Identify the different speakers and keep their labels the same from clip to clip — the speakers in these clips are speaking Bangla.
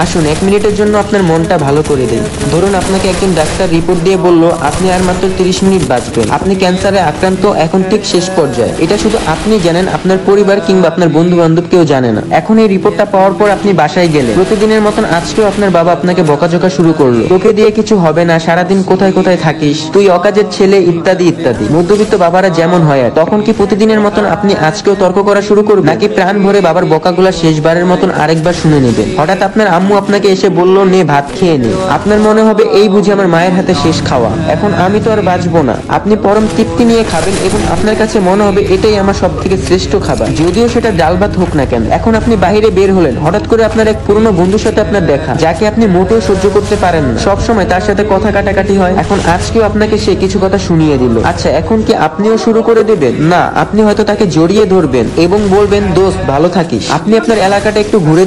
Speaker 1: আসুন 1 মিনিটের জন্য আপনার মনটা ভালো করে দেই। ধরুন আপনাকে একজন ডাক্তার রিপোর্ট দিয়ে বলল আপনি আর মাত্র 30 মিনিট বাঁচবেন, আপনি ক্যান্সারে আক্রান্ত, এখন ঠিক শেষ পর্যায়ে। এটা শুধু আপনি জানেন, আপনার পরিবার কিংবা আপনার বন্ধু বান্ধব কেউ জানে না। এখন এই রিপোর্টটা পাওয়ার পর আপনি বাসায় গেলেন, প্রতিদিনের মতন আজকেও আপনার বাবা আপনাকে বকাঝকা শুরু করলো, তোকে দিয়ে কিছু হবে না, সারাদিন কোথায় কোথায় থাকিস, তুই অকাজের ছেলে, ইত্যাদি ইত্যাদি। মধ্যবিত্ত বাবারা যেমন হয়, আর তখন কি প্রতিদিনের মতন আপনি আজকেও তর্ক করা শুরু করবেন, নাকি প্রাণ ভরে বাবার বকাগুলা শেষবারের মতন আরেকবার শুনে নেবেন? হঠাৎ আপনার আম্মু আপনাকে এসে বলল নে ভাত খেয়ে নে, আপনার মনে হবে এই বুঝি আমার মায়ের হাতে শেষ খাওয়া, এখন আমি তো আর বাঁচবো না। আপনি পরম তৃপ্তি নিয়ে খাবেন এবং আপনার কাছে মনে হবে এটাই আমার সব থেকে শ্রেষ্ঠ খাবার, যদিও সেটা ডাল ভাত হোক না কেন। এখন আপনি বাইরে বের হলেন, হঠাৎ করে আপনার এক পুরনো বন্ধুর সাথে আপনার দেখা, যাকে আপনি মোটেও সহ্য করতে পারেন না, সব সময় তার সাথে কথা কাটাকাটি হয়। এখন আজকেও আপনাকে সে কিছু কথা শুনিয়ে দিল। আচ্ছা, এখন কি আপনিও শুরু করে দেবেন? না, আপনি হয়তো তাকে জড়িয়ে ধরবেন এবং বলবেন দোস্ত ভালো থাকিস। আপনি আপনার এলাকাটা একটু ঘুরে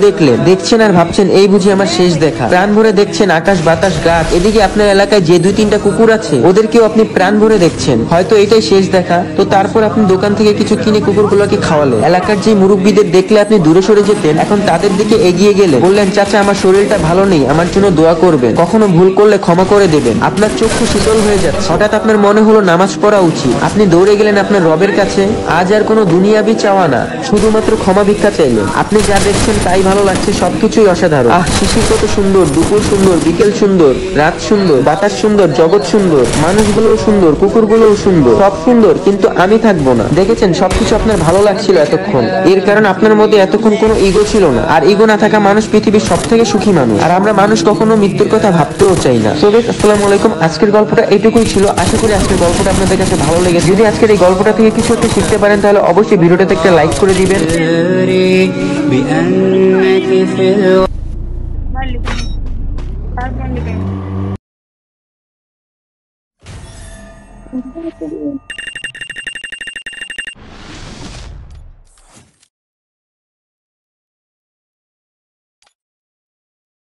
Speaker 1: দেখছেন আর ভাবছেন এই বুঝি আমার শেষ দেখা। প্রাণ ভরে দেখছেন আকাশ বাতাস গাছ, এদিকে আপনার এলাকায় যে 2-3টা কুকুর আছে ওদেরকেও আপনি প্রাণ ভরে দেখছেন, হয়তো এটাই শেষ দেখা। তো তারপর আপনি দোকান থেকে কিছু কিনে কুকুরগুলোকে খাওয়ালেন। এলাকার যে মুরব্বীদের দেখলে আপনি দূরে সরে যেতেন, এখন তাদের দিকে এগিয়ে গেলে বললেন চাচা আমার শরীরটা ভালো নেই, আমার জন্য দোয়া করবেন, কখনো ভুল করলে ক্ষমা করে দেবেন। আপনার চক্ষু শীতল হয়ে যাচ্ছে, হঠাৎ আপনার মনে হলো নামাজ পড়া উচিত। আপনি দৌড়ে গেলেন আপনার রবের কাছে, আজ আর কোনো দুনিয়াবি চাওয়া না, শুধুমাত্র ক্ষমা ভিক্ষা চাইলেন। আপনি যা দেখছেন তাই ভালো লাগছে, সবকিছুই অসাধারণ। শিশির কত সুন্দর, দুপুর সুন্দর, বিকেল সুন্দর, রাত সুন্দর, বাতাস সুন্দর, জগৎ সুন্দর, মানুষগুলোও সুন্দর, কুকুরগুলোও সুন্দর, সব সুন্দর, কিন্তু আমি থাকবো না। দেখেছেন সবকিছু আপনার ভালো লাগছিল এতক্ষণ, এর কারণ আপনার মধ্যে এতক্ষণ কোনো ইগো ছিল না। আর ইগো না থাকা মানুষ পৃথিবীর সব থেকে সুখী মানুষ। আর আমরা মানুষ কখনো মৃত্যুর কথা ভাবতেও চাই না। তো গাইস, আসসালামু আলাইকুম। আজকের গল্পটা এটুকুই ছিল। আশা করি আজকের গল্পটা আপনাদের কাছে ভালো লেগেছে। যদি আজকের এই গল্পটা থেকে কিছু একটা শিখতে পারেন তাহলে অবশ্যই ভিডিওটাতে একটা লাইক করে দিবেন।
Speaker 2: Balik.